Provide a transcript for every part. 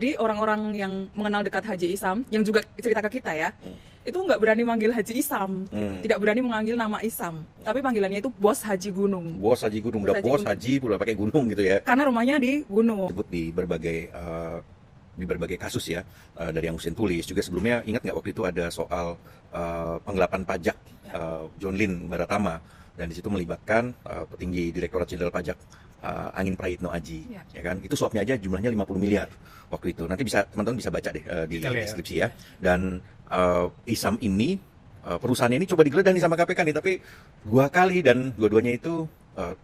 Jadi orang-orang yang mengenal dekat Haji Isam, yang juga cerita ke kita ya, itu nggak berani manggil Haji Isam, tidak berani mengambil nama Isam, tapi panggilannya itu Bos Haji Gunung. Bos Haji Gunung, Bos udah Haji bos Gunung. Haji pula pakai gunung gitu ya. Karena rumahnya di gunung. Sebut di berbagai kasus ya, dari yang Husin tulis juga sebelumnya. Ingat nggak waktu itu ada soal penggelapan pajak John Lin Baratama, dan di situ melibatkan petinggi Direktorat Jenderal Pajak Angin Prayitno Aji, ya kan? Itu suapnya aja jumlahnya 50 miliar waktu itu. Nanti teman-teman bisa baca deh di deskripsi ya. Dan Isam ini perusahaannya ini coba digeledah nih sama KPK nih, tapi 2 kali dan dua-duanya itu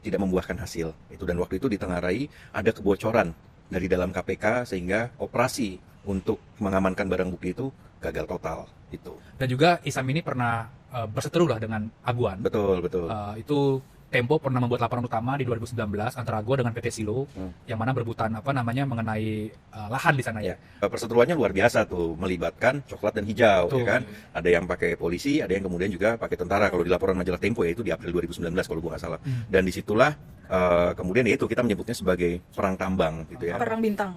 tidak membuahkan hasil. Itu, dan waktu itu ditengarai ada kebocoran dari dalam KPK sehingga operasi untuk mengamankan barang bukti itu gagal total itu. Dan juga Isam ini pernah berseteru lah dengan Aguan. Betul. Itu Tempo pernah membuat laporan utama di 2019 antara Agua dengan PT Silo, yang mana berebutan mengenai lahan di sana ya. Perseteruannya luar biasa tuh, melibatkan coklat dan hijau. Betul. Ya kan. Ada yang pakai polisi, ada yang kemudian juga pakai tentara. Kalau di laporan majalah Tempo ya itu di April 2019 kalau gua nggak salah. Dan disitulah kemudian ya itu kita menyebutnya sebagai perang tambang gitu ya. Perang Bintang.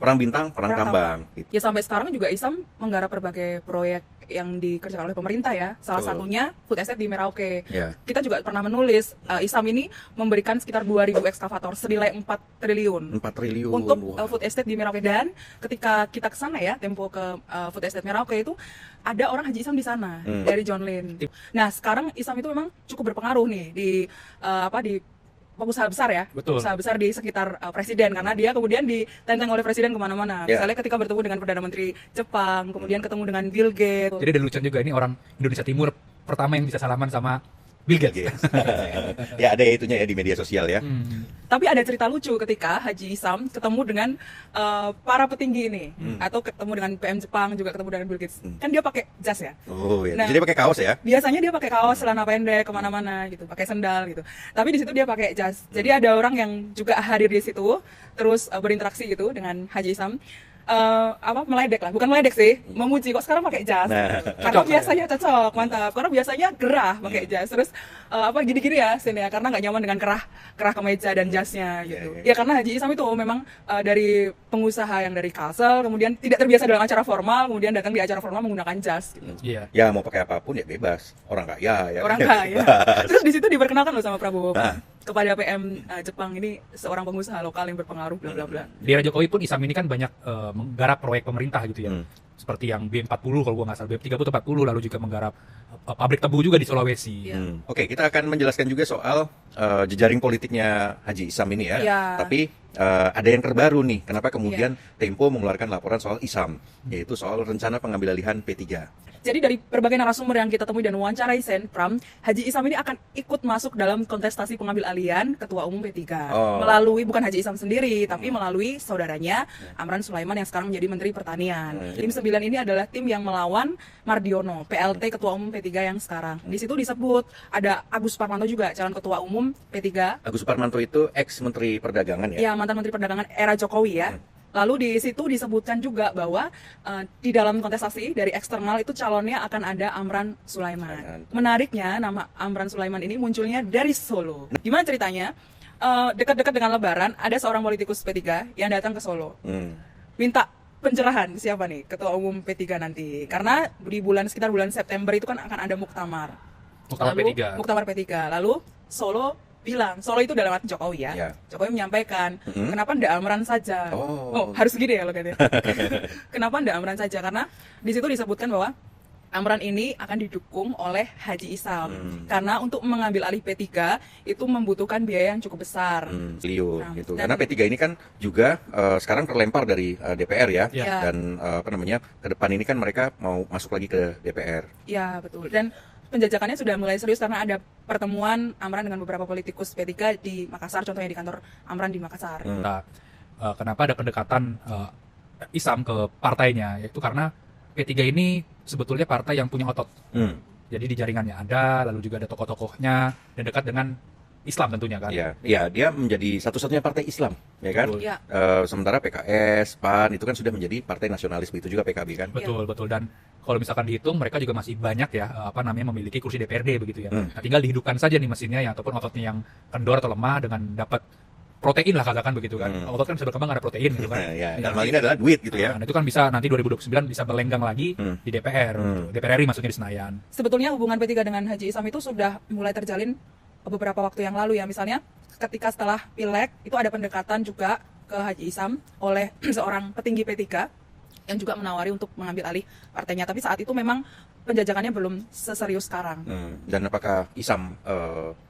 Perang tambang. Gitu. Ya sampai sekarang juga Isam menggarap berbagai proyek yang dikerjakan oleh pemerintah ya. Salah satunya food estate di Merauke. Ya. Kita juga pernah menulis Isam ini memberikan sekitar 2.000 ekskavator senilai 4 triliun 4 triliun untuk wah. food estate di Merauke. Dan ketika kita ke sana ya, Tempo ke food estate Merauke itu ada orang Haji Isam di sana dari John Lin. Nah, sekarang Isam itu memang cukup berpengaruh nih di pengusaha besar ya, Betul. pengusaha besar di sekitar presiden, karena dia kemudian ditenteng oleh presiden kemana-mana. Ya. Misalnya ketika bertemu dengan Perdana Menteri Jepang, kemudian ketemu dengan Bill Gates. Jadi ada lucuan juga, ini orang Indonesia Timur pertama yang bisa salaman sama Bill Gates. Yes. Ya ada itunya ya di media sosial ya. Tapi ada cerita lucu ketika Haji Isam ketemu dengan para petinggi ini, atau ketemu dengan PM Jepang, juga ketemu dengan Bill Gates. Kan dia pakai jas ya. Oh ya. Nah, Jadi pakai kaos ya. Biasanya dia pakai kaos, celana pendek kemana-mana gitu, pakai sendal gitu. Tapi di situ dia pakai jas. Jadi ada orang yang juga hadir di situ, terus berinteraksi gitu dengan Haji Isam. Meledek lah, bukan meledek sih, memuji kok sekarang pakai jas. Nah. Karena biasanya cocok, mantap. Karena biasanya gerah pakai jas. Terus gini-gini ya sini ya, karena nggak nyaman dengan kerah kemeja dan jasnya gitu. Ya karena Haji Isam itu memang dari pengusaha yang dari Kalsel, kemudian tidak terbiasa dalam acara formal, kemudian datang di acara formal menggunakan jas gitu. Iya. Ya mau pakai apapun ya bebas. Orang kaya ya. Orang kaya. Terus di situ diperkenalkan loh sama Prabowo Nah. kepada PM Jepang, ini seorang pengusaha lokal yang berpengaruh bla bla bla. Di era Jokowi pun Isam ini kan banyak menggarap proyek pemerintah gitu ya. Seperti yang B40 kalau gua nggak salah, B30 atau 40, lalu juga menggarap pabrik tebu juga di Sulawesi. Oke, kita akan menjelaskan juga soal jejaring politiknya Haji Isam ini ya. Iya. Tapi ada yang terbaru nih. Kenapa kemudian Tempo mengeluarkan laporan soal Isam, yaitu soal rencana pengambil alihan P3. Jadi dari berbagai narasumber yang kita temui dan wawancarai Pram, Haji Isam ini akan ikut masuk dalam kontestasi pengambil alihan Ketua Umum P3. Melalui, bukan Haji Isam sendiri, tapi melalui saudaranya Amran Sulaiman yang sekarang menjadi Menteri Pertanian. Tim 9 ini adalah tim yang melawan Mardiono, PLT Ketua Umum P3 yang sekarang. Di situ disebut ada Agus Suparmanto juga, calon Ketua Umum P3. Agus Suparmanto itu ex-Menteri Perdagangan ya? Ya, mantan Menteri Perdagangan era Jokowi ya. Lalu di situ disebutkan juga bahwa di dalam kontestasi dari eksternal itu calonnya akan ada Amran Sulaiman. Menariknya nama Amran Sulaiman ini munculnya dari Solo. Gimana ceritanya? Dekat-dekat dengan Lebaran ada seorang politikus P3 yang datang ke Solo. Minta pencerahan siapa nih Ketua Umum P3 nanti. Karena di sekitar bulan September itu kan akan ada muktamar. Muktamar Lalu, P3. Muktamar P3. Lalu Solo bilang, Solo itu dalam arti Jokowi ya. Jokowi menyampaikan, kenapa ndak Amran saja? Oh, harus gini ya logatnya. Kenapa ndak Amran saja? Karena di situ disebutkan bahwa Amran ini akan didukung oleh Haji Isam. Karena untuk mengambil alih P3 itu membutuhkan biaya yang cukup besar. Gitu. Karena P3 ini kan juga sekarang terlempar dari DPR ya. Dan ke depan ini kan mereka mau masuk lagi ke DPR. Iya, betul. Dan penjajakannya sudah mulai serius karena ada pertemuan Amran dengan beberapa politikus P3 di Makassar, contohnya di kantor Amran di Makassar. Nah, kenapa ada pendekatan Isam ke partainya, yaitu karena P3 ini sebetulnya partai yang punya otot. Jadi di jaringannya ada, lalu juga ada tokoh-tokohnya dan dekat dengan Islam tentunya kan. Iya, dia menjadi satu-satunya partai Islam, ya kan? Ya. Sementara PKS, PAN itu kan sudah menjadi partai nasionalis, begitu juga PKB kan? Betul. Dan kalau misalkan dihitung, mereka juga masih banyak ya memiliki kursi DPRD begitu ya. Nah, tinggal dihidupkan saja nih mesinnya ya, ataupun ototnya yang kendor atau lemah dengan dapat protein lah katakan begitu kan. Hmm. Otot kan bisa berkembang karena protein gitu kan. Ya, dalam hal ini adalah duit gitu ya. Nah, itu kan bisa nanti 2029 bisa berlenggang lagi di DPR, gitu. DPR RI maksudnya di Senayan. Sebetulnya hubungan P3 dengan Haji Isam itu sudah mulai terjalin beberapa waktu yang lalu ya. Misalnya ketika setelah Pileg itu ada pendekatan juga ke Haji Isam oleh seorang petinggi P3 yang juga menawari untuk mengambil alih partainya. Tapi saat itu memang penjajakannya belum seserius sekarang. Dan apakah Isam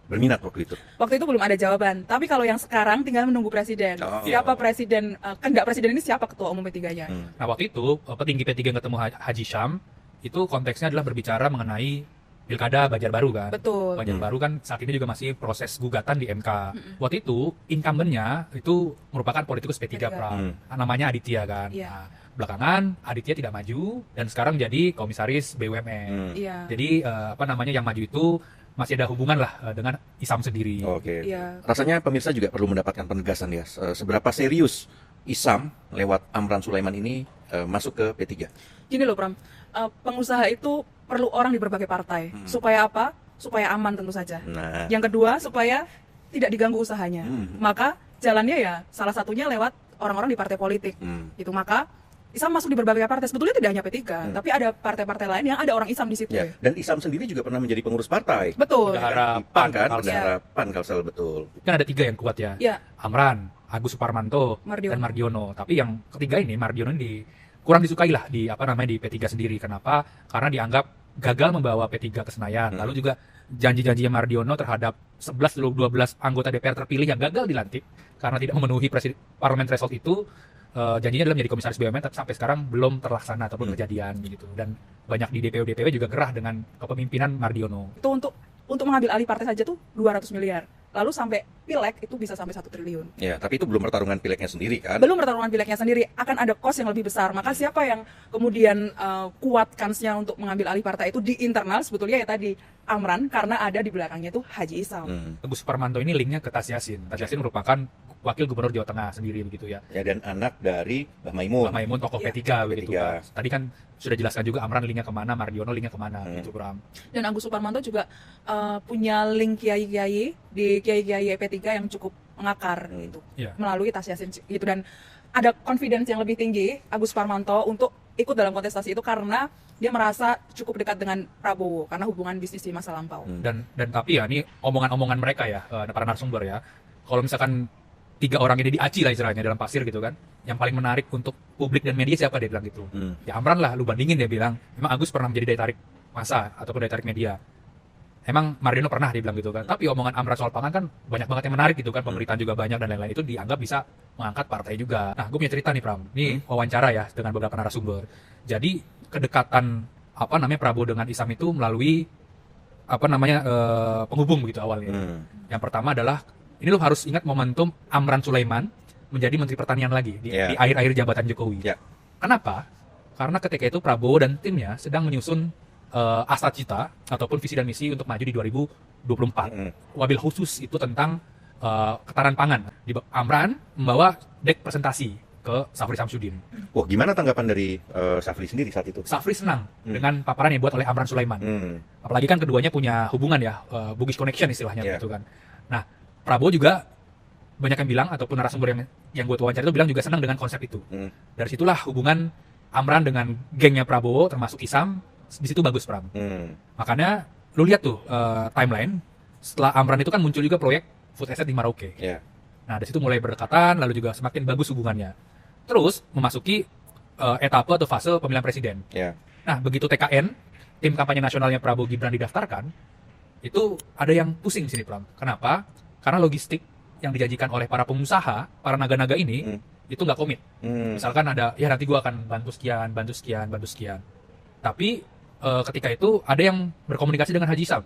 berminat waktu itu? Waktu itu belum ada jawaban. Tapi kalau yang sekarang tinggal menunggu presiden. Oh. Siapa presiden, kehendak presiden ini siapa ketua umum P3-nya? Nah, waktu itu petinggi P3 yang ketemu Haji Syam itu konteksnya adalah berbicara mengenai Pilkada Banjarbaru kan. Betul. Banjarbaru kan saat ini juga masih proses gugatan di MK. Waktu itu incumbent-nya itu merupakan politikus P3 Pram. Namanya Aditya kan. Iya. Nah, belakangan Aditya tidak maju dan sekarang jadi komisaris BUMN. Iya. Jadi yang maju itu masih ada hubungan lah dengan Isam sendiri. Oke. Iya. Rasanya pemirsa juga perlu mendapatkan penegasan ya. Seberapa serius Isam lewat Amran Sulaiman ini masuk ke P3? Gini loh Pram, pengusaha itu perlu orang di berbagai partai. Supaya apa? Supaya aman tentu saja. Nah, Yang kedua, supaya tidak diganggu usahanya. Maka jalannya ya salah satunya lewat orang-orang di partai politik. Itu maka Isam masuk di berbagai partai. Sebetulnya tidak hanya P3, tapi ada partai-partai lain yang ada orang Isam di situ. ya. Dan Isam sendiri juga pernah menjadi pengurus partai. Betul. Bendahara Di PAN kan, Kalsel. bendahara PAN Kalsel, betul. Kan ada 3 yang kuat ya. Ya, Amran, Agus Suparmanto, Mardiono. dan Mardiono. Tapi yang ketiga ini Mardiono ini kurang disukai lah di di P3 sendiri. Kenapa? Karena dianggap gagal membawa P3 ke Senayan. Lalu juga janji-janjinya Mardiono terhadap 11-12 anggota DPR terpilih yang gagal dilantik karena tidak memenuhi parlemen threshold itu. Janjinya adalah menjadi komisaris BUMN, tapi sampai sekarang belum terlaksana ataupun kejadian gitu. Dan banyak di DPW juga gerah dengan kepemimpinan Mardiono. itu untuk mengambil alih partai saja tuh 200 miliar. Lalu sampai Pileg itu bisa sampai 1 triliun. Ya, tapi itu belum pertarungan pileknya sendiri kan? Belum pertarungan pileknya sendiri, akan ada cost yang lebih besar. Maka siapa yang kemudian kuat kansnya untuk mengambil alih partai itu di internal sebetulnya ya tadi Amran, karena ada di belakangnya itu Haji Isam. Agus Suparmanto ini linknya ke Tas Yassin. Tas Yassin merupakan wakil gubernur Jawa Tengah sendiri begitu ya. Ya, dan anak dari Mbah Maimun. Pak Maimun tokoh Iya. P3 begitu P3. kan. Tadi kan sudah jelaskan juga Amran linknya kemana, Mardiono linknya kemana gitu Bram. Dan Agus Suparmanto juga punya link kiai-kiai di kiai-kiai P3 yang cukup mengakar gitu. Iya. Melalui Tas Yassin gitu, dan ada confidence yang lebih tinggi Agus Suparmanto untuk ikut dalam kontestasi itu karena dia merasa cukup dekat dengan Prabowo karena hubungan bisnis di masa lampau. Dan tapi ya ini omongan-omongan mereka ya, para narasumber ya. Kalau misalkan 3 orang ini diaci lah istilahnya dalam pasir gitu kan. Yang paling menarik untuk publik dan media siapa, dia bilang gitu. Ya Amran lah, lu bandingin, dia bilang. Emang Agus pernah menjadi daya tarik massa ataupun daya tarik media. Emang Mardiono pernah, dia bilang gitu kan. Tapi omongan Amran soal pangan kan banyak banget yang menarik gitu kan. Pemberitaan juga banyak dan lain-lain, itu dianggap bisa mengangkat partai juga. Nah, gue punya cerita nih Pram. Ini wawancara ya dengan beberapa narasumber. Jadi kedekatan Prabowo dengan Isam itu melalui penghubung begitu awalnya. Yang pertama adalah ini lo harus ingat momentum Amran Sulaiman menjadi Menteri Pertanian lagi di akhir-akhir jabatan Jokowi. Ya. Kenapa? Karena ketika itu Prabowo dan timnya sedang menyusun asa cita ataupun visi dan misi untuk maju di 2024. Wabil khusus itu tentang ketahanan pangan. Amran membawa dek presentasi ke Safri Samsudin. Wah, gimana tanggapan dari Safri sendiri saat itu? Safri senang dengan paparan yang dibuat oleh Amran Sulaiman. Apalagi kan keduanya punya hubungan ya, Bugis connection istilahnya gitu kan. Nah, Prabowo juga banyak yang bilang ataupun narasumber yang gue wawancara itu bilang juga senang dengan konsep itu. Dari situlah hubungan Amran dengan gengnya Prabowo termasuk Isam di situ bagus, Pram. Makanya lu lihat tuh timeline setelah Amran itu kan muncul juga proyek food estate di Merauke. Ya. Nah, dari situ mulai berdekatan, lalu juga semakin bagus hubungannya. Terus memasuki etapa atau fase pemilihan presiden. Ya. Nah, begitu TKN, tim kampanye nasionalnya Prabowo Gibran didaftarkan, itu ada yang pusing di sini, Pram. Kenapa? Karena logistik yang dijanjikan oleh para pengusaha, para naga-naga ini, itu nggak komit. Misalkan ada, ya nanti gua akan bantu sekian, bantu sekian, bantu sekian. Tapi ketika itu ada yang berkomunikasi dengan Haji Isam.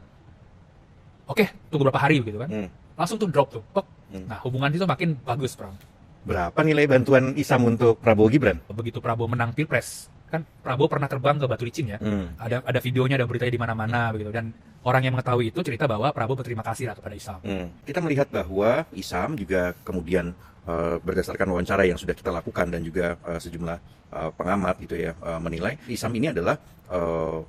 Oke, tunggu berapa hari gitu kan. Langsung tuh drop tuh. Pok. Nah, hubungan itu makin bagus, Pram. Berapa nilai bantuan Isam untuk Prabowo Gibran? Begitu Prabowo menang Pilpres, kan Prabowo pernah terbang ke Batu Licin ya. Ada videonya, ada beritanya di mana-mana begitu, dan orang yang mengetahui itu cerita bahwa Prabowo berterima kasih lah kepada Isam. Kita melihat bahwa Isam juga kemudian berdasarkan wawancara yang sudah kita lakukan dan juga sejumlah pengamat gitu ya menilai Isam ini adalah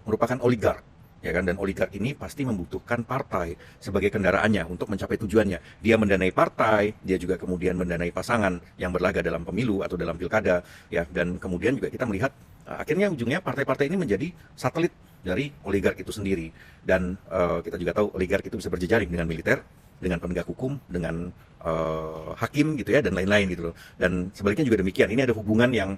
merupakan oligark ya kan, dan oligark ini pasti membutuhkan partai sebagai kendaraannya untuk mencapai tujuannya. Dia mendanai partai, dia juga kemudian mendanai pasangan yang berlaga dalam pemilu atau dalam pilkada, ya, dan kemudian juga kita melihat akhirnya ujungnya partai-partai ini menjadi satelit dari oligark itu sendiri. Dan kita juga tahu oligark itu bisa berjejaring dengan militer, dengan penegak hukum, dengan hakim gitu ya, dan lain-lain gitu loh. Dan sebaliknya juga demikian. Ini ada hubungan yang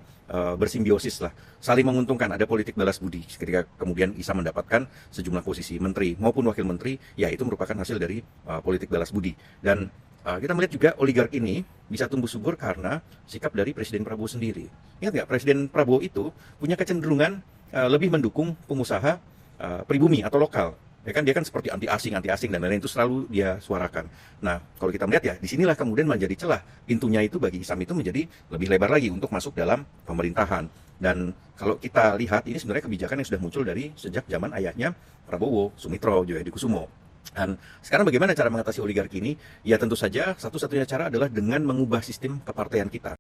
bersimbiosis lah, saling menguntungkan. Ada politik balas budi ketika kemudian Ihsan mendapatkan sejumlah posisi menteri maupun wakil menteri, ya itu merupakan hasil dari politik balas budi. Dan kita melihat juga oligark ini bisa tumbuh subur karena sikap dari Presiden Prabowo sendiri. Ingat nggak, Presiden Prabowo itu punya kecenderungan lebih mendukung pengusaha pribumi atau lokal. Ya kan, dia kan seperti anti asing dan lain-lain, itu selalu dia suarakan. Nah, kalau kita melihat ya, disinilah kemudian menjadi celah pintunya itu bagi Ihsan itu menjadi lebih lebar lagi untuk masuk dalam pemerintahan. Dan kalau kita lihat, ini sebenarnya kebijakan yang sudah muncul dari sejak zaman ayahnya Prabowo, Sumitro Djoedikusumo. Dan sekarang bagaimana cara mengatasi oligarki ini? Ya tentu saja satu-satunya cara adalah dengan mengubah sistem kepartaian kita.